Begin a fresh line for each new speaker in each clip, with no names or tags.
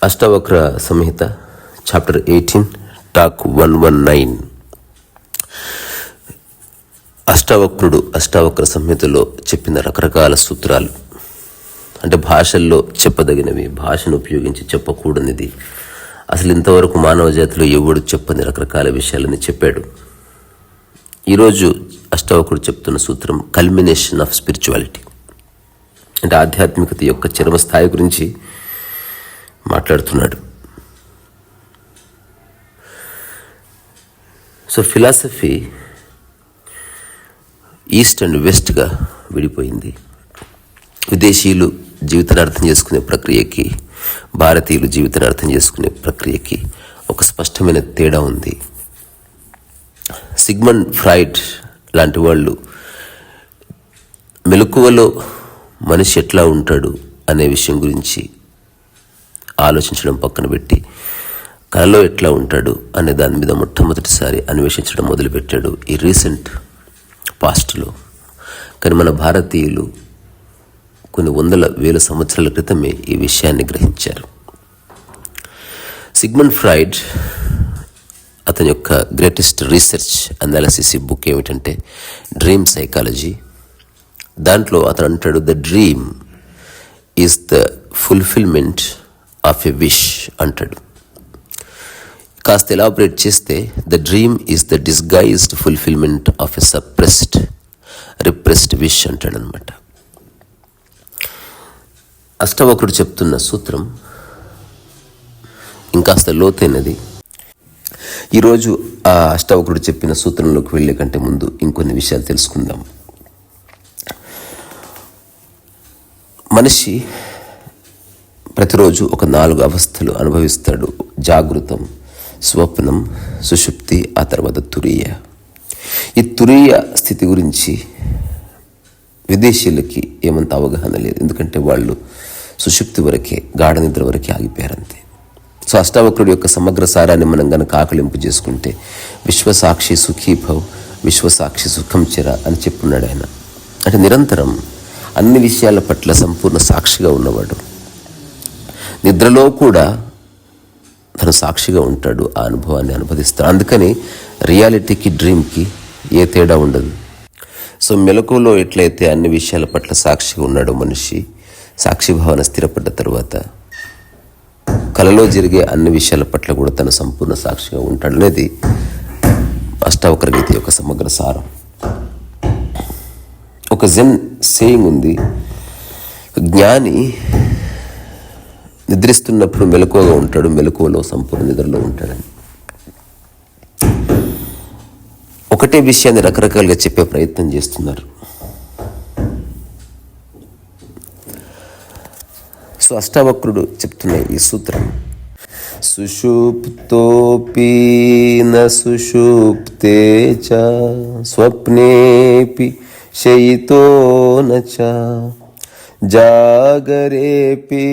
అష్టావక్ర సంహిత chapter 18 talk 119. Ashtavakra సంహితలో చెప్పిన రకరకాల సూత్రాలు, అంటే భాషల్లో చెప్పదగినవి, భాషను ఉపయోగించి చెప్పకూడనిది, అసలు ఇంతవరకు మానవ జాతిలో ఎవడు చెప్పని రకరకాల విషయాలని చెప్పాడు. ఈరోజు అష్టావక్రుడు చెప్తున్న సూత్రం కల్మినేషన్ ఆఫ్ స్పిరిచువాలిటీ, అంటే ఆధ్యాత్మికత యొక్క చరమస్థాయి గురించి మాట్లాడుతున్నాడు. సో ఫిలాసఫీ ఈస్ట్ అండ్ వెస్ట్గా విడిపోయింది. విదేశీయులు జీవితాన్ని అర్థం చేసుకునే ప్రక్రియకి, భారతీయులు జీవితాన్ని అర్థం చేసుకునే ప్రక్రియకి ఒక స్పష్టమైన తేడా ఉంది. సిగ్మండ్ ఫ్రాయిడ్ లాంటి వాళ్ళు మెలకువలో మనిషి ఎట్లా ఉంటాడు అనే విషయం గురించి ఆలోచించడం పక్కన పెట్టి, కళలో ఎట్లా ఉంటాడు అనే దాని మీద మొట్టమొదటిసారి అన్వేషించడం మొదలుపెట్టాడు ఈ రీసెంట్ పాస్ట్లో. కానీ మన భారతీయులు కొన్ని వేల సంవత్సరాల క్రితమే ఈ విషయాన్ని గ్రహించారు. సిగ్మండ్ ఫ్రాయిడ్ అతని యొక్క గ్రేటెస్ట్ రీసెర్చ్ అనాలిసిస్ ఈ బుక్ ఏమిటంటే డ్రీమ్ సైకాలజీ. దాంట్లో అతను అంటాడు, the dream is the fulfilment of a wish అంటాడు. కాస్త ఎలాబరేట్ చేస్తే the dream is the disguised fulfilment of a repressed wish అంటాడు అనమాట. అష్టావక్రుడు చెప్తున్న సూత్రం ఇంకాస్త లోతైనది. ఈరోజు ఆ అష్టావక్రుడు చెప్పిన సూత్రంలోకి వెళ్ళే కంటే ముందు ఇంకొన్ని విషయాలు తెలుసుకుందాం. మనిషి ప్రతిరోజు ఒక 4 అవస్థలు అనుభవిస్తాడు: జాగృతం, స్వప్నం, సుషుప్తి, ఆ తర్వాత తురీయ. ఈ తురీయ స్థితి గురించి విదేశీయులకి ఏమంత అవగాహన లేదు, ఎందుకంటే వాళ్ళు సుషుప్తి వరకే, గాఢ నిద్ర వరకే ఆగిపోయారంతే. సో అష్టావక్రుడి యొక్క సమగ్ర సారాన్ని మనం గనక ఆకలింపు చేసుకుంటే, విశ్వసాక్షి సుఖీభవ్, విశ్వసాక్షి సుఖం చెర అని చెప్పున్నాడు ఆయన. అంటే నిరంతరం అన్ని విషయాల పట్ల సంపూర్ణ సాక్షిగా ఉన్నవాడు. నిద్రలో కూడా తను సాక్షిగా ఉంటాడు, ఆ అనుభవాన్ని అనుభవిస్తాడు. అందుకని రియాలిటీకి, డ్రీమ్కి ఏ తేడా ఉండదు. సో మెలకువలో ఎట్లయితే అన్ని విషయాల పట్ల సాక్షిగా ఉన్నాడో మనిషి, సాక్షి భావన స్థిరపడ్డ తర్వాత కలలో జరిగే అన్ని విషయాల పట్ల కూడా తను సంపూర్ణ సాక్షిగా ఉంటాడు అనేది అష్టావక్ర గీత యొక్క సమగ్ర సారం. ఒక జెన్ సేయింగ్ ఉంది, జ్ఞాని నిద్రిస్తున్నప్పుడు మెలకువగా ఉంటాడు, మెలకువలో సంపూర్ణ నిద్రలో ఉంటాడని. ఒకటే విషయాన్ని రకరకాలుగా చెప్పే ప్రయత్నం చేస్తున్నారు. సో అష్టావక్రుడు చెప్తున్న ఈ సూత్రం, సుషుప్తోపి న సుషుప్తే చ స్వప్నేపి శయితో నచ జాగరేపి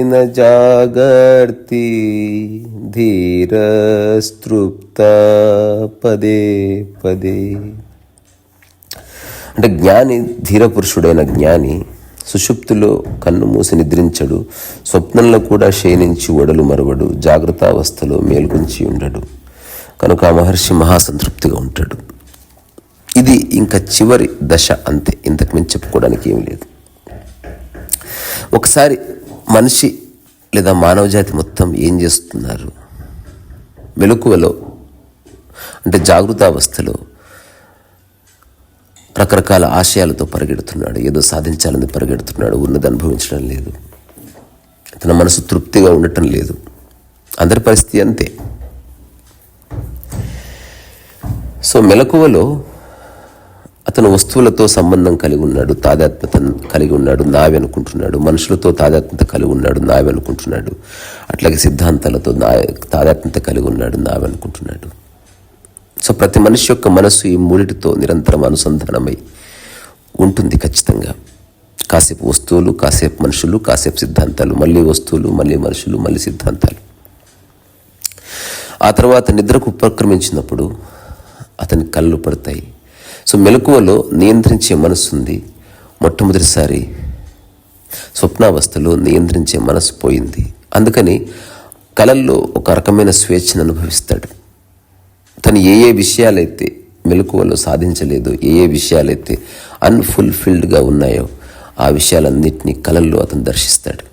న జాగర్తి ధీరస్తృప్త పదే పదే. అంటే జ్ఞాని, ధీరపురుషుడైన జ్ఞాని సుషుప్తిలో కన్ను మూసి నిద్రించడు, స్వప్నంలో కూడా శయనించి ఒడలు మరవడు, జాగ్రత్తావస్థలో మేల్కొంచి ఉండడు. కనుక ఆ మహర్షి మహాసంతృప్తిగా ఉంటాడు. ఇది ఇంకా చివరి దశ అంతే, ఇంతకు మించి చెప్పుకోవడానికి ఏమి లేదు. ఒకసారి మనిషి లేదా మానవ జాతి మొత్తం ఏం చేస్తున్నారు? మెలకువలో అంటే జాగృతావస్థలో రకరకాల ఆశయాలతో పరిగెడుతున్నాడు, ఏదో సాధించాలని పరిగెడుతున్నాడు, ఉన్నది అనుభవించడం లేదు, తన మనసు తృప్తిగా ఉండటం లేదు. అందరి పరిస్థితి అంతే. సో మెలకువలో అతను వస్తువులతో సంబంధం కలిగి ఉన్నాడు, తాదాత్మ్యత కలిగి ఉన్నాడు, నావి అనుకుంటున్నాడు. మనుషులతో తాదాత్మ్యత కలిగి ఉన్నాడు, నావి అనుకుంటున్నాడు. అట్లాగే సిద్ధాంతాలతో తాదాత్మ్యత కలిగి ఉన్నాడు, నావి అనుకుంటున్నాడు. సో ప్రతి మనిషి యొక్క మనసు ఈ మూడిటితో నిరంతరం అనుసంధానమై ఉంటుంది ఖచ్చితంగా. కాసేపు వస్తువులు, కాసేపు మనుషులు, కాసేపు సిద్ధాంతాలు, మళ్ళీ వస్తువులు, మళ్ళీ మనుషులు, మళ్ళీ సిద్ధాంతాలు. ఆ తర్వాత నిద్రకు ఉపక్రమించినప్పుడు అతని కళ్ళు పడతాయి. సో మెలకువలో నియంత్రించే మనసు ఉంది. మొట్టమొదటిసారి స్వప్నావస్థలో నియంత్రించే మనసు పోయింది. అందుకని కలల్లో ఒక రకమైన స్వేచ్ఛను అనుభవిస్తాడు. తను ఏ విషయాలైతే మెలకువలో సాధించలేదో, ఏ విషయాలైతే అన్ఫుల్ఫిల్డ్గా ఉన్నాయో ఆ విషయాలన్నింటినీ కలల్లో అతను దర్శిస్తాడు.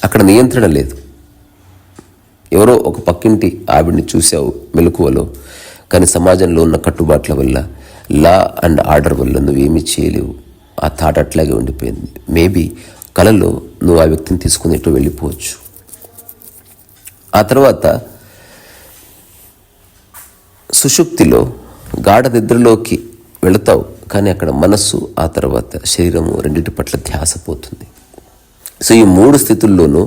అక్కడ నియంత్రణ లేదు. ఎవరో ఒక పక్కింటి ఆవిడ్ని చూసావు మెలకువలో, కానీ సమాజంలో ఉన్న కట్టుబాట్ల వల్ల, లా అండ్ ఆర్డర్ వల్ల నువ్వేమీ చేయలేవు. ఆ థాట్ అట్లాగే ఉండిపోయింది. మేబీ కలలో నువ్వు ఆ వ్యక్తిని తీసుకుని ఎటు వెళ్ళిపోవచ్చు. ఆ తర్వాత సుషుప్తిలో గాఢ నిద్రలోకి వెళతావు, కానీ అక్కడ మనస్సు, ఆ తర్వాత శరీరము రెండింటి పట్ల ధ్యాస పోతుంది. సో ఈ 3 స్థితుల్లోనూ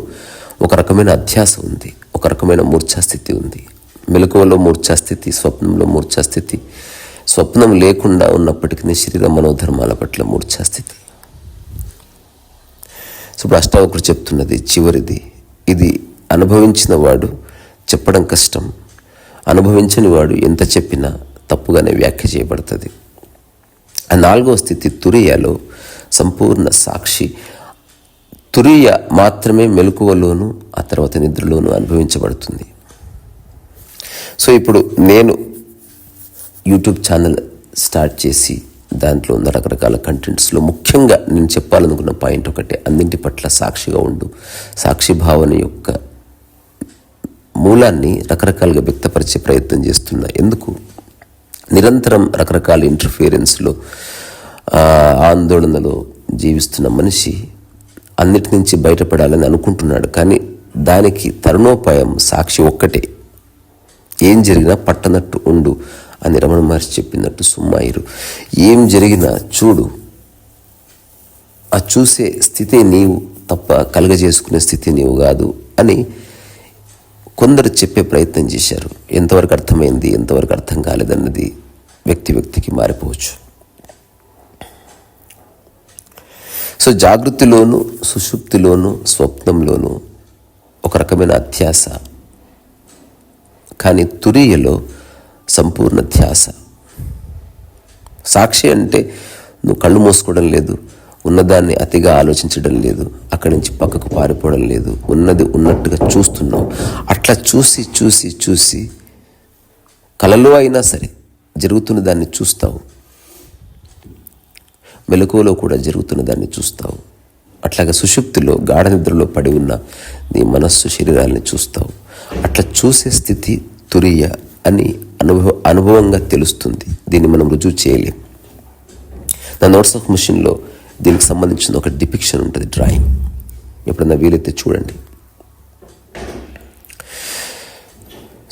ఒక రకమైన అధ్యాస ఉంది, ఒక రకమైన మూర్ఛాస్థితి ఉంది. మెలకువలో మూర్ఛాస్థితి, స్వప్నంలో మూర్ఛాస్థితి, స్వప్నం లేకుండా ఉన్నప్పటికీ శరీర మనోధర్మాల పట్ల మూర్ఛాస్థితి. సో ఇప్పుడు అష్టావక్రుడు చెప్తున్నది చివరిది. ఇది అనుభవించిన వాడు చెప్పడం కష్టం, అనుభవించని వాడు ఎంత చెప్పినా తప్పుగానే వ్యాఖ్య చేయబడుతుంది. ఆ 4వ స్థితి తురియాలో సంపూర్ణ సాక్షి. తురియ మాత్రమే మెలకువలోను, ఆ తర్వాత నిద్రలోను అనుభవించబడుతుంది. సో ఇప్పుడు నేను యూట్యూబ్ ఛానల్ స్టార్ట్ చేసి దాంట్లో ఉన్న రకరకాల కంటెంట్స్లో ముఖ్యంగా నేను చెప్పాలనుకున్న పాయింట్ ఒకటే, అన్నింటి పట్ల సాక్షిగా ఉండు. సాక్షి భావన యొక్క మూలాన్ని రకరకాలుగా వ్యక్తపరిచే ప్రయత్నం చేస్తున్నా. ఎందుకు? నిరంతరం రకరకాల ఇంటర్ఫియరెన్స్లో, ఆందోళనలో జీవిస్తున్న మనిషి అన్నిటి నుంచి బయటపడాలని అనుకుంటున్నాడు, కానీ దానికి తరుణోపాయం సాక్షి ఒక్కటే. ఏం జరిగినా పట్టనట్టు ఉండు అని రమణ మహర్షి చెప్పినట్టు సుమ్మాయిరు. ఏం జరిగినా చూడు, ఆ చూసే స్థితి నీవు తప్ప కలుగజేసుకునే స్థితి నీవు కాదు అని కొందరు చెప్పే ప్రయత్నం చేశారు. ఎంతవరకు అర్థమైంది, ఎంతవరకు అర్థం కాలేదన్నది వ్యక్తికి మారిపోవచ్చు. సో జాగృతిలోను, సుషుప్తిలోను, స్వప్నంలోను ఒక రకమైన అధ్యాస, కానీ తురియలో సంపూర్ణ ధ్యాస. సాక్షి అంటే నువ్వు కళ్ళు మూసుకోవడం లేదు, ఉన్నదాన్ని అతిగా ఆలోచించడం లేదు, అక్కడి నుంచి పక్కకు పారిపోవడం లేదు, ఉన్నది ఉన్నట్టుగా చూస్తున్నావు. అట్లా చూసి చూసి చూసి కలలో అయినా సరే జరుగుతున్న దాన్ని చూస్తావు, మెలకువలో కూడా జరుగుతున్న దాన్ని చూస్తావు. అట్లాగే సుషుప్తిలో గాఢ నిద్రలో పడి ఉన్న నీ మనస్సు, శరీరాన్ని చూస్తావు. అట్లా చూసే స్థితి తురియ అని అనుభవంగా తెలుస్తుంది. దీన్ని మనం రుజువు చేయలేం. నా నోట్స్ ఆఫ్ మిషన్లో దీనికి సంబంధించిన ఒక డిపిక్షన్ ఉంటుంది, డ్రాయింగ్. ఎప్పుడన్నా వీలైతే చూడండి.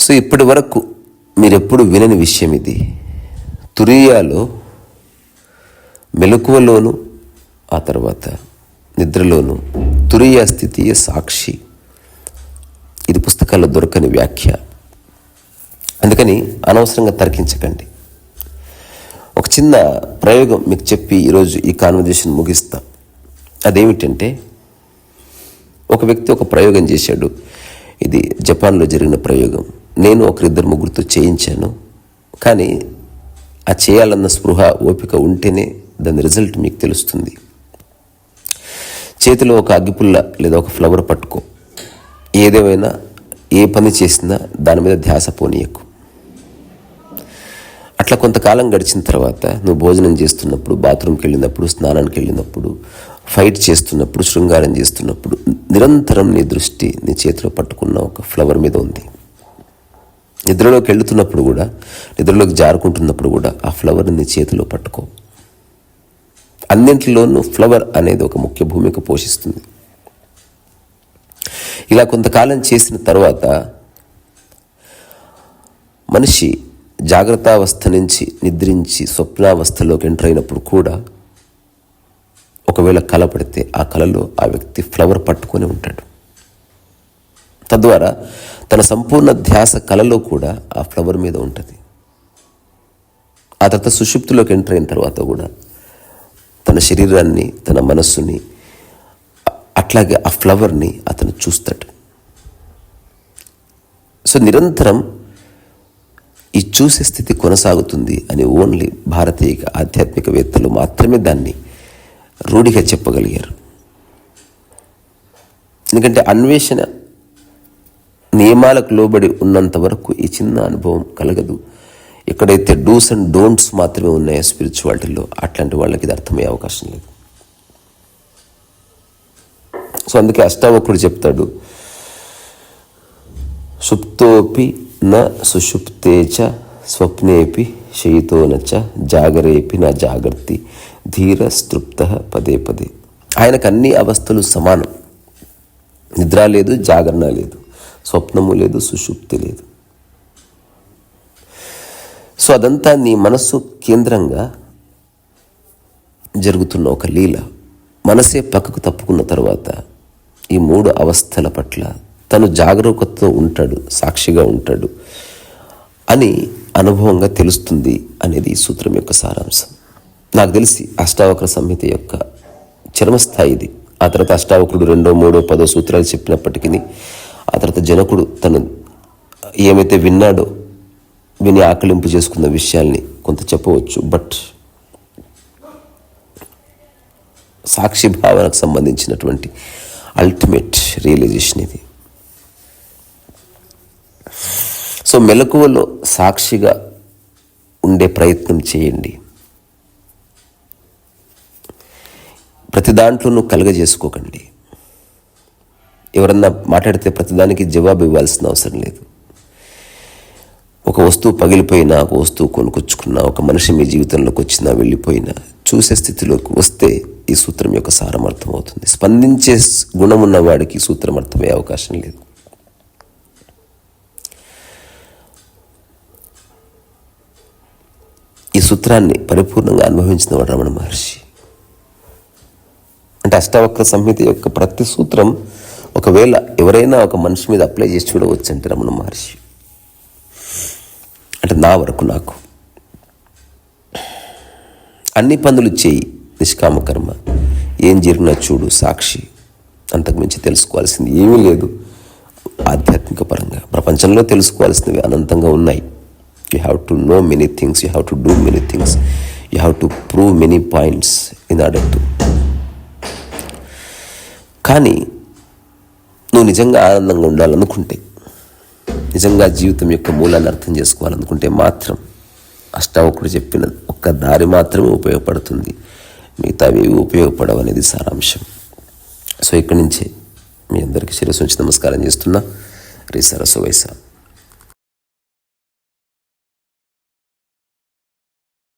సో ఇప్పటి వరకు మీరెప్పుడు వినని విషయం ఇది. తురియాలో మెలకువలోను, ఆ తర్వాత నిద్రలోను తురియా స్థితియే సాక్షి. ఇది పుస్తకాల్లో దొరకని వ్యాఖ్య. అందుకని అనవసరంగా తర్కించకండి. ఒక చిన్న ప్రయోగం మీకు చెప్పి ఈరోజు ఈ కాన్వర్జేషన్ ముగిస్తా. అదేమిటంటే, ఒక వ్యక్తి ఒక ప్రయోగం చేశాడు. ఇది జపాన్లో జరిగిన ప్రయోగం. నేను 1-2-3తో చేయించాను. కానీ ఆ చేయాలన్న స్పృహ, ఓపిక ఉంటేనే దాని రిజల్ట్ మీకు తెలుస్తుంది. చేతిలో ఒక అగ్గిపుల్ల లేదా ఒక ఫ్లవర్ పట్టుకో. ఏదేమైనా, ఏ పని చేసినా దాని మీద ధ్యాస పోనీయకు. అట్లా కొంతకాలం గడిచిన తర్వాత నువ్వు భోజనం చేస్తున్నప్పుడు, బాత్రూమ్కి వెళ్ళినప్పుడు, స్నానానికి వెళ్ళినప్పుడు, ఫైట్ చేస్తున్నప్పుడు, శృంగారం చేస్తున్నప్పుడు నిరంతరం నీ దృష్టి నీ చేతిలో పట్టుకున్న ఒక ఫ్లవర్ మీద ఉంది. నిద్రలోకి వెళుతున్నప్పుడు కూడా, నిద్రలోకి జారుకుంటున్నప్పుడు కూడా ఆ ఫ్లవర్ని నీ చేతిలో పట్టుకో. అన్నింటిలోనూ ఫ్లవర్ అనేది ఒక ముఖ్య భూమిక పోషిస్తుంది. ఇలా కొంతకాలం చేసిన తర్వాత మనిషి జాగ్రత్తావస్థ నుంచి నిద్రించి స్వప్నావస్థలోకి ఎంటర్ అయినప్పుడు కూడా ఒకవేళ కల పడితే ఆ కలలో ఆ వ్యక్తి ఫ్లవర్ పట్టుకొని ఉంటాడు. తద్వారా తన సంపూర్ణ ధ్యాస కలలో కూడా ఆ ఫ్లవర్ మీద ఉంటుంది. ఆ తర్వాత సుషుప్తిలోకి ఎంటర్ అయిన తర్వాత కూడా తన శరీరాన్ని, తన మనస్సుని, అట్లాగే ఆ ఫ్లవర్ని అతను చూస్తాడు. సో నిరంతరం ఈ చూసే స్థితి కొనసాగుతుంది అని ఓన్లీ భారతీయ ఆధ్యాత్మికవేత్తలు మాత్రమే దాన్ని రూఢిగా చెప్పగలిగారు. ఎందుకంటే అన్వేషణ నియమాలకు లోబడి ఉన్నంత వరకు ఈ చిన్న అనుభవం కలగదు. ఎక్కడైతే డూస్ అండ్ డోంట్స్ మాత్రమే ఉన్నాయో స్పిరిచువాలిటీలో, అట్లాంటి వాళ్ళకి ఇది అర్థమయ్యే అవకాశం లేదు. సో అందుకే అష్టావక్రుడు చెప్తాడు, సుప్తోపి న సుషుప్తేచ స్వప్నేపి శయితోనచ జాగరేపి నా జాగర్తి ధీర స్తృప్త పదే పదే. ఆయనకు అన్ని అవస్థలు సమానం. నిద్ర లేదు, జాగరణ లేదు, స్వప్నము లేదు, సుషుప్తి లేదు. సో అదంతా నీ మనస్సు కేంద్రంగా జరుగుతున్న ఒక లీల. మనసే పక్కకు తప్పుకున్న తర్వాత ఈ 3 అవస్థల పట్ల తను జాగరూకతతో ఉంటాడు, సాక్షిగా ఉంటాడు అని అనుభవంగా తెలుస్తుంది అనేది ఈ సూత్రం యొక్క సారాంశం. నాకు తెలిసి అష్టావక్ర సంహిత యొక్క చరమస్థాయి ఇది. ఆ తర్వాత అష్టావక్రుడు 2, 3, 10 సూత్రాలు చెప్పినప్పటికీ ఆ తర్వాత జనకుడు తను ఏమైతే విని ఆకలింపు చేసుకున్న విషయాల్ని కొంత చెప్పవచ్చు. బట్ సాక్షి భావనకు సంబంధించినటువంటి అల్టిమేట్ రియలైజేషన్ ఇది. సో మెలకువలో సాక్షిగా ఉండే ప్రయత్నం చేయండి. ప్రతి దాంట్లోనూ కలగజేసుకోకండి. ఎవరన్నా మాట్లాడితే ప్రతిదానికి జవాబు ఇవ్వాల్సిన అవసరం లేదు. ఒక వస్తువు పగిలిపోయినా, ఒక వస్తువు కొనుక్కొచ్చుకున్నా, ఒక మనిషి మీ జీవితంలోకి వచ్చినా వెళ్ళిపోయినా, చూసే స్థితిలోకి వస్తే ఈ సూత్రం యొక్క సారం అర్థమవుతుంది. స్పందించే గుణం ఉన్న వాడికి ఈ సూత్రం అర్థమయ్యే అవకాశం లేదు. ఈ సూత్రాన్ని పరిపూర్ణంగా అనుభవించిన వాడు రమణ మహర్షి. అంటే అష్టావక్ర సంహిత యొక్క ప్రతి సూత్రం ఒకవేళ ఎవరైనా ఒక మనిషి మీద అప్లై చేసి చూడవచ్చు అంటే రమణ మహర్షి. అంటే నా వరకు నాకు అన్ని పనులు చేయి, నిష్కామ కర్మ, ఏం జరిగినా చూడు, సాక్షి, అంతకుమించి తెలుసుకోవాల్సింది ఏమీ లేదు. ఆధ్యాత్మిక పరంగా ప్రపంచంలో తెలుసుకోవాల్సినవి అనంతంగా ఉన్నాయి. You have to know many things, you have to do many things, you have to prove many points in order to. కానీ నువ్వు నిజంగా ఆనందంగా ఉండాలనుకుంటే, నిజంగా జీవితం యొక్క మూలాన్ని అర్థం చేసుకోవాలనుకుంటే మాత్రం అష్టావక్రుడు చెప్పిన ఒక్క దారి మాత్రమే ఉపయోగపడుతుంది, మిగతావి ఉపయోగపడవు అనేది సారాంశం. సో ఇక్కడి నుంచే మీ అందరికీ శిరస్సు ఉంచి నమస్కారం చేస్తున్నా. శ్రీ సరస్వతి.